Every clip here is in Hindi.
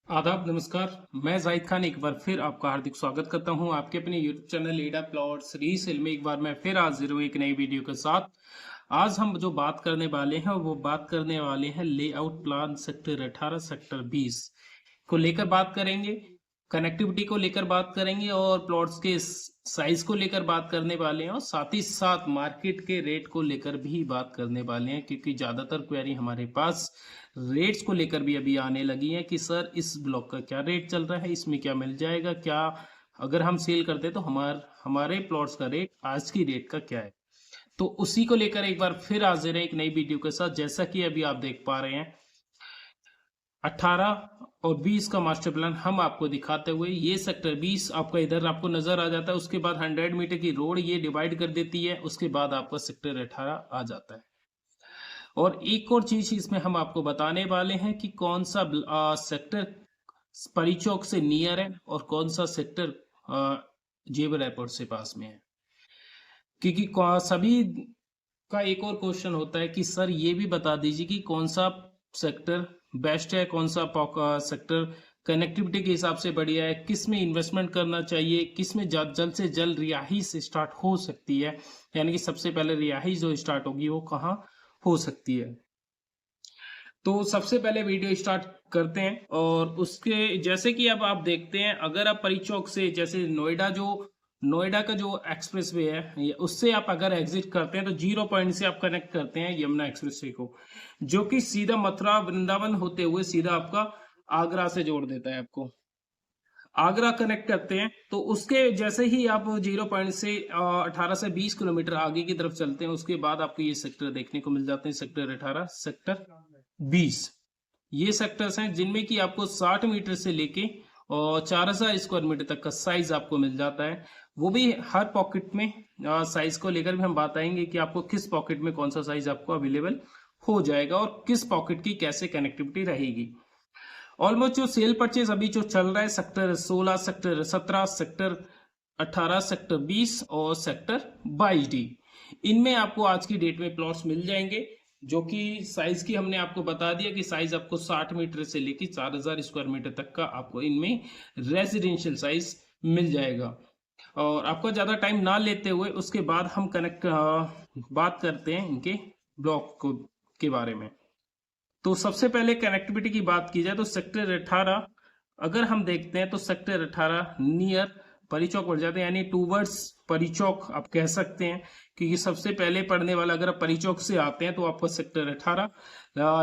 आदाब नमस्कार। मैं जाहिद खान एक बार फिर आपका हार्दिक स्वागत करता हूं आपके अपने YouTube channel Leda plots resale में। एक बार मैं फिर हाजिर हूं एक नई वीडियो के साथ। आज हम जो बात करने वाले हैं वो बात करने वाले हैं लेआउट प्लान सेक्टर 18 सेक्टर 20 को लेकर बात करेंगे, कनेक्टिविटी को लेकर बात करेंगे और प्लॉट्स के साइज को लेकर बात करने वाले हैं और साथ ही साथ मार्केट के रेट को लेकर भी बात करने वाले हैं, क्योंकि ज़्यादातर क्वेरी हमारे पास रेट्स को लेकर भी अभी आने लगी है कि सर इस ब्लॉक का क्या रेट चल रहा है, इसमें क्या मिल जाएगा, क्या अगर हम सेल करते तो हमारे प्लॉट्स का रेट आज की रेट का क्या है। तो उसी को लेकर एक बार फिर हाजिर है एक नई वीडियो के साथ। जैसा कि अभी आप देख पा रहे हैं 18 और 20 का मास्टर प्लान हम आपको दिखाते हुए, ये सेक्टर 20 आपका इधर आपको नजर आ जाता है, उसके बाद 100 मीटर की रोड ये डिवाइड कर देती है, उसके बाद आपका सेक्टर 18 आ जाता है। और एक और चीज इसमें हम आपको बताने वाले हैं कि कौन सा सेक्टर परी चौक से नियर है और कौन सा सेक्टर जेबर एयरपोर्ट से पास में है। क्योंकि सभी का एक और क्वेश्चन होता है कि सर ये भी बता दीजिए कि कौन सा सेक्टर बेस्ट है, कौन सा सेक्टर कनेक्टिविटी के हिसाब से बढ़िया है, किस में इन्वेस्टमेंट करना चाहिए, किस में जल्द से जल्द रिहाइश स्टार्ट हो सकती है, यानी कि सबसे पहले रिहाइश जो स्टार्ट होगी वो कहाँ हो सकती है। तो सबसे पहले वीडियो स्टार्ट करते हैं और उसके जैसे कि अब आप देखते हैं, अगर आप परी चौक से जैसे नोएडा का जो एक्सप्रेस वे है उससे आप अगर एग्जिट करते हैं तो 0 पॉइंट से आप कनेक्ट करते हैं यमुना एक्सप्रेस वे को, जो कि सीधा मथुरा वृंदावन होते हुए सीधा आपका आगरा से जोड़ देता है। आपको आगरा कनेक्ट करते हैं तो उसके जैसे ही आप 0 पॉइंट से 18 से 20 किलोमीटर आगे की तरफ चलते हैं, उसके बाद आपको ये सेक्टर देखने को मिल जाते हैं, सेक्टर 18 सेक्टर 20। ये सेक्टर्स हैं जिनमें कि आपको 60 मीटर से लेके और 4000 स्क्वायर मीटर तक का साइज आपको मिल जाता है। वो भी हर पॉकेट में साइज को लेकर भी हम बताएंगे कि आपको किस पॉकेट में कौन सा साइज आपको अवेलेबल हो जाएगा और किस पॉकेट की कैसे कनेक्टिविटी रहेगी। ऑलमोस्ट जो सेल परचेज अभी जो चल रहा है सेक्टर 16 सेक्टर 17 सेक्टर 18 सेक्टर 20 और सेक्टर 22D, इनमें आपको आज की डेट में प्लॉट्स मिल जाएंगे, जो कि साइज की हमने आपको बता दिया कि साइज आपको 60 मीटर से लेकर 4000 स्क्वायर मीटर तक का आपको इनमें रेजिडेंशियल साइज मिल जाएगा। और आपको ज्यादा टाइम ना लेते हुए उसके बाद हम बात करते हैं इनके ब्लॉक को के बारे में। तो सबसे पहले कनेक्टिविटी की बात की जाए तो सेक्टर 18 अगर हम देखते हैं तो सेक्टर 18 नियर परी चौक पड़ जाते हैं, यानी टूवर्ड्स परी चौक आप कह सकते हैं, क्योंकि सबसे पहले पढ़ने वाला अगर आप परी चौक से आते हैं तो आपको सेक्टर 18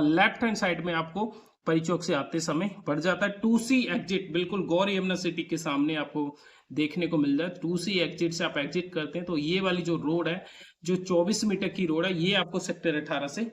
लेफ्ट हैंड साइड में आपको परी चौक से आते समय पड़ जाता है। 2C एग्जिट बिल्कुल गौर यमुना सिटी के सामने आपको देखने को मिल जाए। 2C एग्जिट से आप एग्जिट करते हैं तो ये वाली जो रोड है, जो 24 मीटर की रोड है, ये आपको सेक्टर 18 से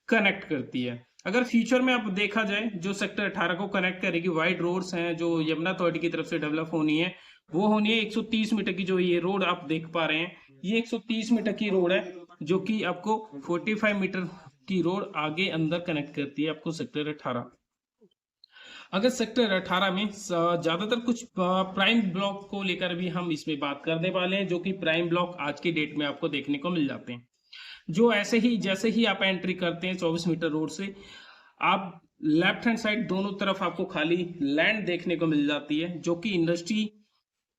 कनेक्ट करती है। अगर फ्यूचर में आप देखा जाए जो सेक्टर 18 को कनेक्ट करेगी वाइड रोड्स हैं जो यमुना अथॉरिटी की तरफ से डेवलप होनी है, वो होनी है 130 मीटर की। जो ये रोड आप देख पा रहे हैं ये 130 मीटर की रोड है, जो कि आपको 45 मीटर की रोड आगे अंदर कनेक्ट करती है आपको सेक्टर 18। अगर सेक्टर 18 में ज्यादातर कुछ प्राइम ब्लॉक को लेकर भी हम इसमें बात करने वाले हैं, जो कि प्राइम ब्लॉक आज की डेट में आपको देखने को मिल जाते हैं। जो ऐसे ही जैसे ही आप एंट्री करते हैं 24 मीटर रोड से, आप लेफ्ट हैंड साइड दोनों तरफ आपको खाली लैंड देखने को मिल जाती है, जो कि इंडस्ट्री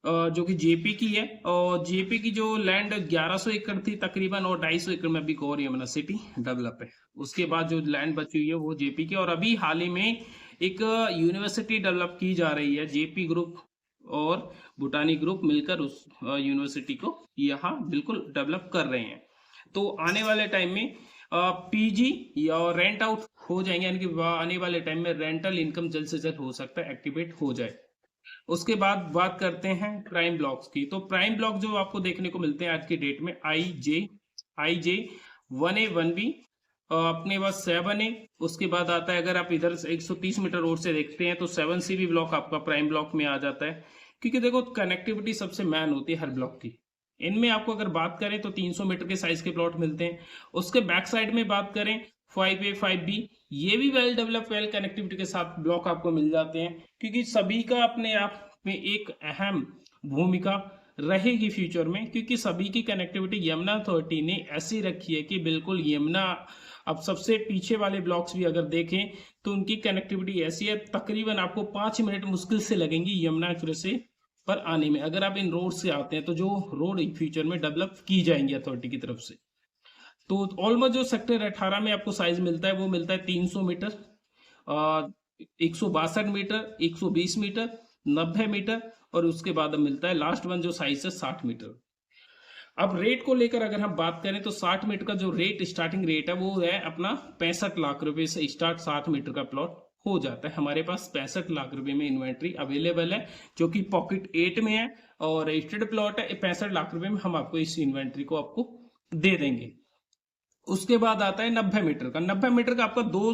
जो कि जेपी की है। और जेपी की जो लैंड 1100 एकड़ थी तकरीबन, और 250 एकड़ में अभी गौर यमुना सिटी डेवलप है। उसके बाद जो लैंड बची हुई है वो जेपी की, और अभी हाल ही में एक यूनिवर्सिटी डेवलप की जा रही है। जेपी ग्रुप और भूटानी ग्रुप मिलकर उस यूनिवर्सिटी को यहाँ बिल्कुल डेवलप कर रहे हैं। तो आने वाले टाइम में पीजी या रेंट आउट हो जाएंगे, यानी कि आने वाले टाइम में रेंटल इनकम जल्द से जल्द हो सकता है एक्टिवेट हो जाए। उसके बाद बात करते हैं प्राइम ब्लॉक्स की। तो प्राइम ब्लॉक जो आपको देखने को मिलते हैं आज की डेट में आई जे 1A 1B, अपने पास 7A, उसके बाद आता है अगर आप इधर 130 मीटर रोड से देखते हैं तो 7C भी ब्लॉक आपका प्राइम ब्लॉक में आ जाता है। क्योंकि देखो कनेक्टिविटी सबसे मैन होती है हर ब्लॉक की। इनमें आपको अगर बात करें तो 300 मीटर के साइज के प्लॉट मिलते हैं। उसके बैक साइड में बात करें 5A 5B, ये भी वेल डेवलप वेल कनेक्टिविटी के साथ ब्लॉक आपको मिल जाते हैं, क्योंकि सभी का अपने आप में एक अहम भूमिका रहेगी फ्यूचर में। क्योंकि सभी की कनेक्टिविटी यमुना अथॉरिटी ने ऐसी रखी है कि बिल्कुल यमुना अब सबसे पीछे वाले ब्लॉक्स भी अगर देखें तो उनकी कनेक्टिविटी ऐसी है, तकरीबन आपको 5 मिनट मुश्किल से लगेंगी यमुना एक्सप्रेस से पर आने में, अगर आप इन रोड से आते हैं तो जो रोड फ्यूचर में डेवलप की जाएंगी अथॉरिटी की तरफ से। तो ऑलमोस्ट जो सेक्टर 18 में आपको साइज मिलता है वो मिलता है 300 मीटर, 162 मीटर, 120 मीटर, 90 मीटर, और उसके बाद मिलता है लास्ट वन जो साइज है 60 मीटर। अब रेट को लेकर अगर हम बात करें तो 60 मीटर का जो रेट स्टार्टिंग रेट है वो है अपना 65 लाख रुपए से स्टार्ट 60 मीटर का प्लॉट हो जाता है। हमारे पास 65 लाख रुपए में इन्वेंट्री अवेलेबल है जो कि पॉकेट 8 में है और रजिस्टर्ड प्लॉट है। 65 लाख रुपए में हम आपको इस इन्वेंट्री को आपको दे देंगे। उसके बाद आता है 90 मीटर का। 90 मीटर का आपका दो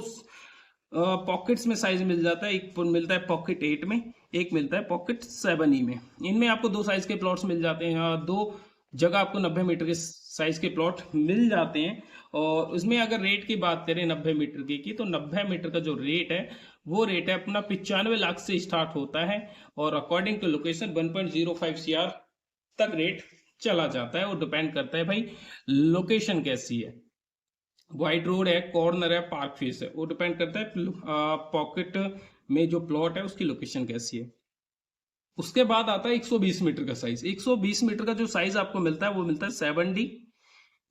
पॉकेट्स में साइज मिल जाता है, एक मिलता है पॉकेट 8 में, एक मिलता है पॉकेट 7E में। इनमें आपको दो साइज के प्लॉट्स मिल जाते हैं, दो जगह आपको 90 मीटर के साइज के प्लॉट मिल जाते हैं। और उसमें अगर रेट की बात करें 90 मीटर की तो 90 मीटर का जो रेट है वो रेट है अपना 95 लाख से स्टार्ट होता है और अकॉर्डिंग टू लोकेशन 1.05 CR तक रेट चला जाता है। और डिपेंड करता है भाई लोकेशन कैसी है, वाइड रोड है, कॉर्नर है, पार्क फेस है, वो डिपेंड करता है पॉकेट में जो प्लॉट है उसकी लोकेशन कैसी है। उसके बाद आता है 120 मीटर का साइज। 120 मीटर का जो साइज आपको मिलता है वो मिलता है 7D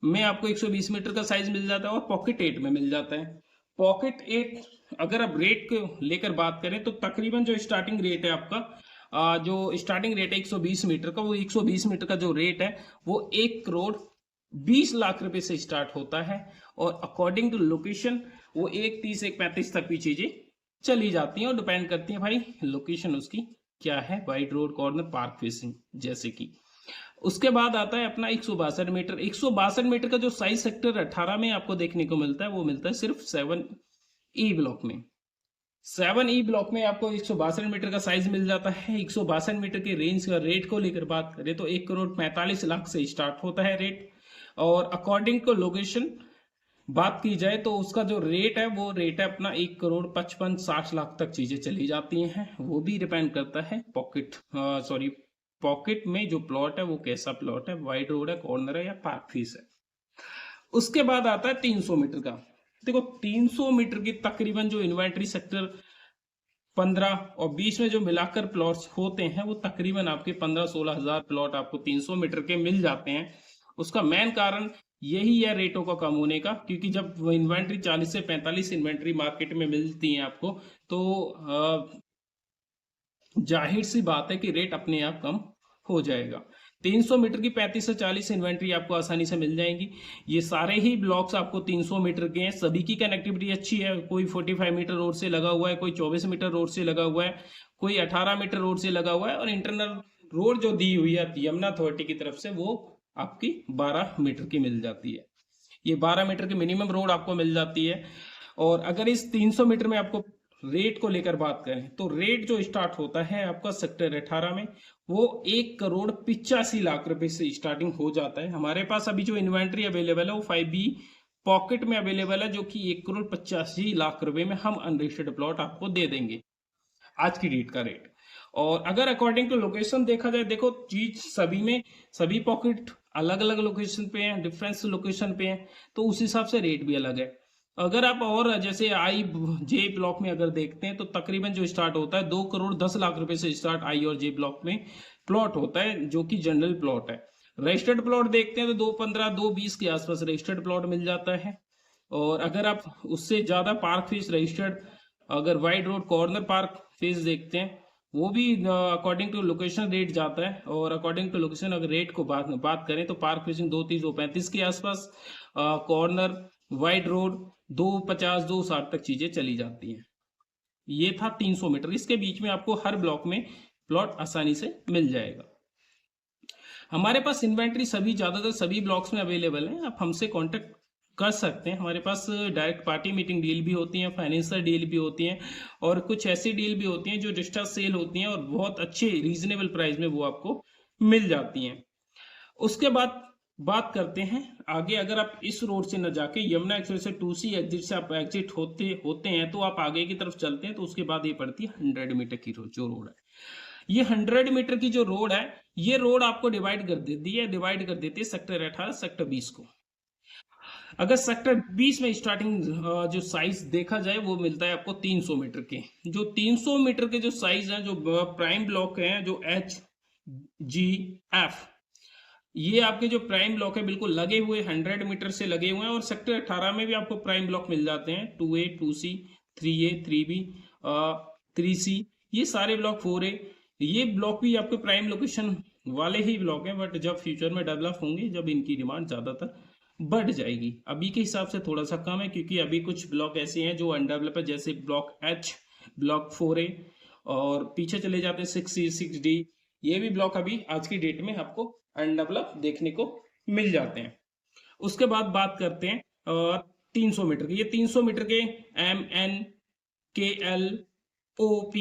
में, आपको 120 मीटर का साइज मिल जाता है और पॉकेट 8 में मिल जाता है। पॉकेट 8 अगर आप रेट को लेकर बात करें तो तकरीबन जो स्टार्टिंग रेट है आपका जो स्टार्टिंग रेट है 120 मीटर का, वो 120 मीटर का जो रेट है वो 1,20,00,000 रुपए से स्टार्ट होता है और अकॉर्डिंग टू लोकेशन वो 1,30 1,35 तक भी चीजें चली जाती हैं और डिपेंड करती हैं भाई लोकेशन उसकी क्या है, wide road, corner, park facing जैसे कि। उसके बाद आता है अपना 162 मीटर। 162 मीटर का जो साइज सेक्टर 18 में आपको देखने को मिलता है वो मिलता है सिर्फ 7E ब्लॉक में। 7E ब्लॉक में आपको 162 मीटर का साइज मिल जाता है। 162 मीटर के रेंज का रेट को लेकर बात करें तो 1,45,00,000 से स्टार्ट होता है रेट और अकॉर्डिंग टू लोकेशन बात की जाए तो उसका जो रेट है वो रेट है अपना 1,55,60,00,000 तक चीजें चली जाती हैं। वो भी डिपेंड करता है पॉकेट में जो प्लॉट है वो कैसा प्लॉट है, वाइड रोड है, कॉर्नर है या पार्क फीस है। उसके बाद आता है 300 मीटर का। देखो 300 मीटर की तकरीबन जो इन्वेंट्री सेक्टर 15 और 20 में जो मिलाकर प्लॉट्स होते हैं वो तकरीबन आपके 15-16 हजार प्लॉट आपको 300 मीटर के मिल जाते हैं। उसका मेन कारण यही है रेटों का कम होने का, क्योंकि जब इन्वेंट्री 40 से 45 इन्वेंट्री मार्केट में मिलती है आपको तो जाहिर सी बात है कि रेट अपने आप कम हो जाएगा। 300 मीटर की 35 से 40 इन्वेंट्री आपको आसानी से मिल जाएंगी। ये सारे ही ब्लॉक्स आपको 300 मीटर के हैं, सभी की कनेक्टिविटी अच्छी है। कोई 45 मीटर रोड से लगा हुआ है, कोई 24 मीटर रोड से लगा हुआ है, कोई 18 मीटर रोड से लगा हुआ है और इंटरनल रोड जो दी हुई है यमुना अथॉरिटी की तरफ से वो आपकी 12 मीटर की मिल जाती है। ये 12 मीटर की मिनिमम रोड आपको मिल जाती है। और अगर इस 300 मीटर में आपको रेट को लेकर बात करें तो रेट जो स्टार्ट होता है आपका सेक्टर 18 में वो 1,85,00,000 रुपए से स्टार्टिंग हो जाता है। हमारे पास अभी जो इन्वेंट्री अवेलेबल है वो 5B पॉकेट में अवेलेबल है जो कि 1,85,00,000 रुपए में हम अनरजिस्टर्ड प्लॉट आपको दे देंगे आज की डेट का रेट। और अगर अकॉर्डिंग टू लोकेशन देखा जाए, देखो चीज सभी में सभी पॉकेट अलग अलग लोकेशन पे हैं, डिफरेंस लोकेशन पे हैं, तो उस हिसाब से रेट भी अलग है। अगर आप और जैसे I-J ब्लॉक में अगर देखते हैं तो तकरीबन जो स्टार्ट होता है 2,10,00,000 रुपए से स्टार्ट I और J ब्लॉक में प्लॉट होता है जो कि जनरल प्लॉट है। रजिस्टर्ड प्लॉट देखते हैं तो 2,15 2,20 के आसपास रजिस्टर्ड प्लॉट मिल जाता है। और अगर आप उससे ज्यादा पार्क फीस रजिस्टर्ड, अगर wide road corner park fees देखते हैं वो भी अकॉर्डिंग टू लोकेशन रेट जाता है। और अकॉर्डिंग टू लोकेशन अगर रेट को बात करें तो पार्क फीसिंग 2,30 2,35 के आसपास, कॉर्नर वाइड रोड 2,50 2,60 तक चीजें चली जाती हैं। ये था 300 मीटर। इसके बीच में आपको हर ब्लॉक में प्लॉट आसानी से मिल जाएगा। हमारे पास इन्वेंट्री ज्यादातर सभी ब्लॉक्स में अवेलेबल है। आप हमसे कांटेक्ट कर सकते हैं। हमारे पास डायरेक्ट पार्टी मीटिंग डील भी होती है, फाइनेंशियल डील भी होती है और कुछ ऐसी डील भी होती हैं जो डिस्ट्रेस सेल होती हैं और बहुत अच्छे रीजनेबल प्राइस में वो आपको मिल जाती हैं। उसके बाद बात करते हैं आगे। अगर आप इस रोड से न जाके यमुना एक्सप्रेस से 2C एग्जिट से आप एग्जिट होते हैं तो आप आगे की तरफ चलते हैं तो उसके बाद ये पड़ती है 100 मीटर की जो रोड है। ये 100 मीटर की जो रोड है ये रोड आपको डिवाइड कर देती है सेक्टर 18 सेक्टर 20 को। अगर सेक्टर 20 में स्टार्टिंग जो साइज देखा जाए वो मिलता है आपको 300 मीटर के। जो 300 मीटर के जो साइज है, जो प्राइम ब्लॉक हैं, जो HGF, ये आपके जो प्राइम ब्लॉक है बिल्कुल लगे हुए 100 मीटर से लगे हुए हैं। और सेक्टर 18 में भी आपको प्राइम ब्लॉक मिल जाते हैं, 2A 2C 3A 3B 3C, ये सारे ब्लॉक 4A, ये ब्लॉक भी आपके प्राइम लोकेशन वाले ही ब्लॉक हैं। बट जब फ्यूचर में डेवलप होंगे, जब इनकी डिमांड ज्यादातर बढ़ जाएगी, अभी के हिसाब से थोड़ा सा कम है, क्योंकि अभी कुछ ब्लॉक ऐसे हैं जो अनडेवलप है, जैसे ब्लॉक H, ब्लॉक 4A, और पीछे चले जाते हैं 6C 6D, ये भी ब्लॉक अभी आज की डेट में आपको अनडेवलप देखने को मिल जाते हैं। उसके बाद बात करते हैं 300 मीटर के। ये 300 मीटर के MNKLOP,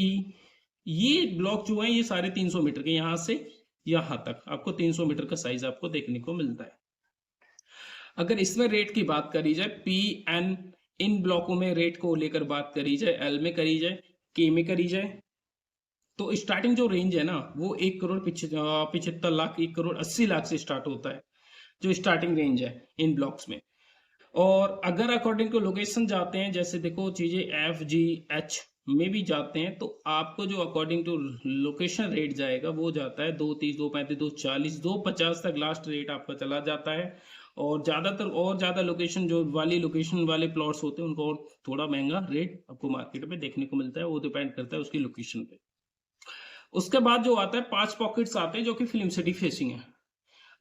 ये ब्लॉक जो है ये सारे 300 मीटर के, यहां से यहां तक आपको 300 मीटर का साइज आपको देखने को मिलता है। अगर इसमें रेट की बात करी जाए, PN, इन ब्लॉकों में रेट को लेकर बात करी जाए, L में करी जाए, K में करी जाए, तो स्टार्टिंग जो रेंज है ना वो 1,75,00,000, 1,80,00,000 से स्टार्ट होता है, जो स्टार्टिंग रेंज है इन ब्लॉक्स में। और अगर अकॉर्डिंग टू लोकेशन जाते हैं, जैसे देखो चीजें FGH में भी जाते हैं, तो आपको जो अकॉर्डिंग टू लोकेशन रेट जाएगा वो जाता है 230, 235, 240, 250 तक लास्ट रेट आपका चला जाता है। और ज्यादातर और ज्यादा लोकेशन जो वाली लोकेशन वाले प्लॉट्स होते हैं उनको और थोड़ा महंगा रेट आपको मार्केट में देखने को मिलता है, वो डिपेंड करता है उसकी लोकेशन पे। उसके बाद जो आता है 5 पॉकेट्स आते हैं जो कि फिल्म सिटी फेसिंग है।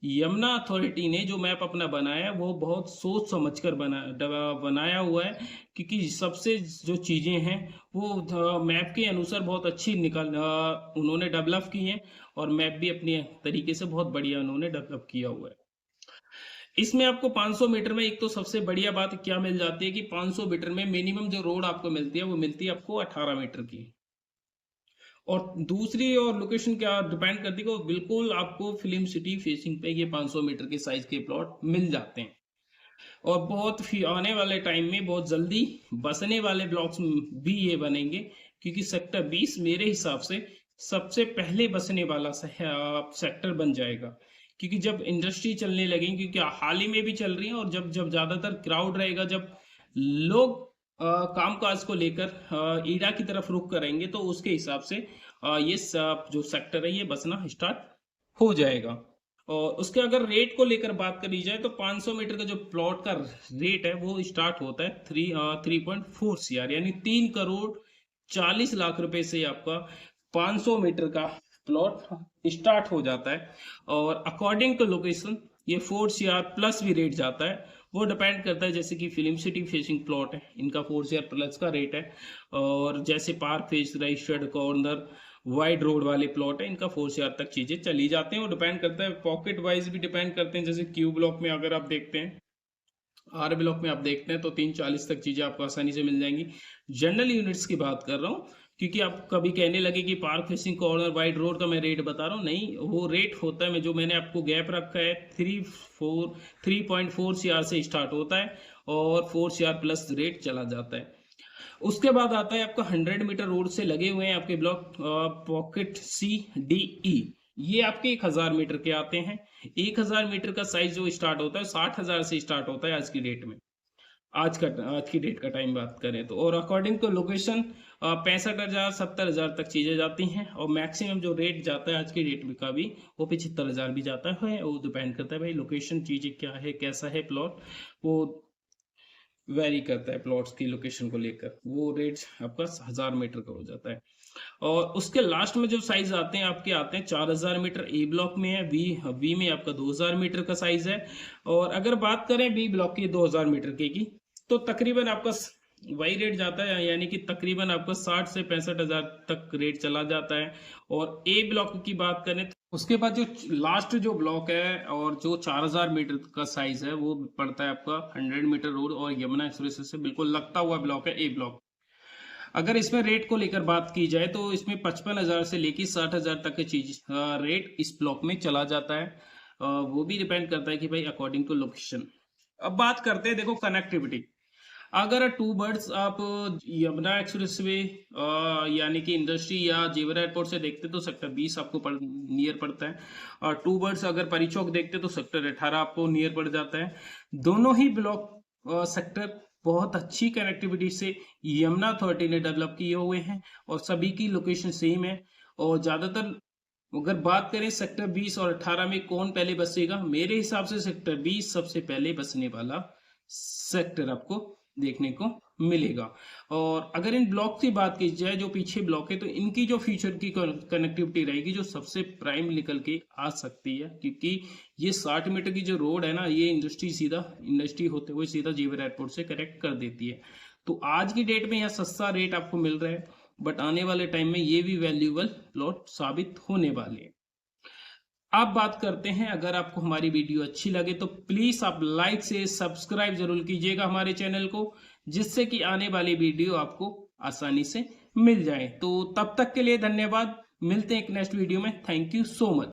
यमुना अथॉरिटी ने जो मैप अपना बनाया है वो बहुत सोच समझकर बनाया हुआ है, क्योंकि सबसे जो चीजें हैं वो मैप के अनुसार बहुत अच्छी उन्होंने डेवलप की हैं, और मैप भी अपने तरीके से बहुत बढ़िया उन्होंने डेवलप किया हुआ है। इसमें आपको 500 मीटर में एक तो सबसे बढ़िया बात क्या मिल जाती है कि 500 मीटर में मिनिमम जो रोड आपको मिलती है वो मिलती है आपको 18 मीटर की। और दूसरी और लोकेशन क्या डिपेंड करती है, बिल्कुल आपको फिल्म सिटी फेसिंग पे ये 500 मीटर के साइज के प्लॉट मिल जाते हैं। और बहुत आने वाले टाइम में बहुत जल्दी बसने वाले ब्लॉक्स भी ये बनेंगे, क्योंकि सेक्टर 20 मेरे हिसाब से सबसे पहले बसने वाला सेक्टर बन जाएगा। क्योंकि जब इंडस्ट्री चलने लगेगी, क्योंकि हाल ही में भी चल रही है, और जब जब ज्यादातर क्राउड रहेगा, जब लोग कामकाज को लेकर ईडा की तरफ रुख करेंगे, तो उसके हिसाब से ये सब जो सेक्टर है ये बसना स्टार्ट हो जाएगा। और उसके अगर रेट को लेकर बात करी जाए, तो 500 मीटर का जो प्लॉट का रेट है वो स्टार्ट होता है 3.4 CR, यानी 3,40,00,000 रुपए से आपका 500 मीटर का प्लॉट स्टार्ट हो जाता है। और अकॉर्डिंग टू लोकेशन ये 4 CR प्लस भी रेट जाता है, वो डिपेंड करता है। जैसे कि फिल्म सिटी फेसिंग प्लॉट है, इनका 4 CR प्लस का रेट है। और जैसे park face, registered corner, wide road वाले प्लॉट है, इनका 4 CR तक चीजें चली जाते हैं। वो डिपेंड करता है, पॉकेट वाइज भी डिपेंड करते हैं। जैसे क्यू ब्लॉक में अगर आप देखते हैं, आर ब्लॉक में आप देखते हैं, तो 340 तक चीजें आपको आसानी से मिल जाएंगी। जनरल यूनिट्स की बात कर रहा हूँ, क्योंकि आप कभी कहने लगे कि park facing corner wide road का मैं रेट बता रहा हूँ, नहीं, वो रेट होता है जो मैंने आपको गैप रखा है 3.4 CR से स्टार्ट होता है, और 4 CR प्लस रेट चला जाता है। उसके बाद आता है आपका 100 मीटर रोड से लगे हुए हैं आपके ब्लॉक पॉकेट CDE, ये आपके 1000 मीटर के आते हैं। 1000 मीटर का साइज जो स्टार्ट होता है 60,000 से स्टार्ट होता है आज की डेट में, आज की डेट का टाइम बात करें तो। और अकॉर्डिंग टू लोकेशन 65,000 70,000 तक चीजें जाती हैं, और मैक्सिमम जो रेट जाता है आज की डेट में का भी वो 75,000 भी जाता है। वो डिपेंड करता है भाई लोकेशन, चीजें क्या है, कैसा है प्लॉट, वो वेरी करता है प्लॉट्स की लोकेशन को लेकर। वो रेट आपका 1000 मीटर का हो जाता है। और उसके लास्ट में जो साइज आते हैं आपके, आते हैं 4000 मीटर ए ब्लॉक में है, बी में आपका 2000 मीटर का साइज है। और अगर बात करें बी ब्लॉक की 2000 मीटर की, तो तकरीबन आपका वही रेट जाता है, यानी कि तकरीबन आपका 60 से 65,000 तक रेट चला जाता है। और ए ब्लॉक की बात करें तो उसके बाद जो लास्ट जो ब्लॉक है और जो 4000 मीटर का साइज है वो पड़ता है आपका 100 मीटर रोड और यमुना एक्सप्रेस से बिल्कुल लगता हुआ ब्लॉक है ए ब्लॉक। अगर इसमें रेट को लेकर बात की जाए तो इसमें 55,000 से लेकर 60,000 तक की चीज रेट इस ब्लॉक में चला जाता है। वो भी डिपेंड करता है कि भाई अकॉर्डिंग टू लोकेशन। अब बात करते हैं देखो कनेक्टिविटी। अगर टू बर्ड्स आप यमुना एक्सप्रेस वे यानी कि इंडस्ट्री या जेवर एयरपोर्ट से देखते तो सेक्टर 20 आपको नियर पड़ता है, और टू बर्ड्स अगर परी चौक देखते तो सेक्टर 18 आपको नियर पड़ जाता है। दोनों ही ब्लॉक सेक्टर बहुत अच्छी कनेक्टिविटी से यमुना अथॉरिटी ने डेवलप किए हुए हैं और सभी की लोकेशन सेम है। और ज़्यादातर अगर बात करें सेक्टर 20 और 18 में कौन पहले बसेगा, मेरे हिसाब से सेक्टर 20 सबसे पहले बसने वाला सेक्टर आपको देखने को मिलेगा। और अगर इन ब्लॉक की बात की जाए, जो पीछे ब्लॉक है, तो इनकी जो फ्यूचर की कनेक्टिविटी रहेगी जो सबसे प्राइम निकल के आ सकती है, क्योंकि ये 60 मीटर की जो रोड है ना, ये इंडस्ट्री होते हुए सीधा जेवर एयरपोर्ट से कनेक्ट कर देती है। तो आज की डेट में यहाँ सस्ता रेट आपको मिल रहा है, बट आने वाले टाइम में ये भी वैल्यूएबल प्लॉट साबित होने वाले हैं। आप बात करते हैं, अगर आपको हमारी वीडियो अच्छी लगे तो प्लीज आप लाइक से सब्सक्राइब जरूर कीजिएगा हमारे चैनल को, जिससे कि आने वाली वीडियो आपको आसानी से मिल जाए। तो तब तक के लिए धन्यवाद, मिलते हैं एक नेक्स्ट वीडियो में। Thank you so much.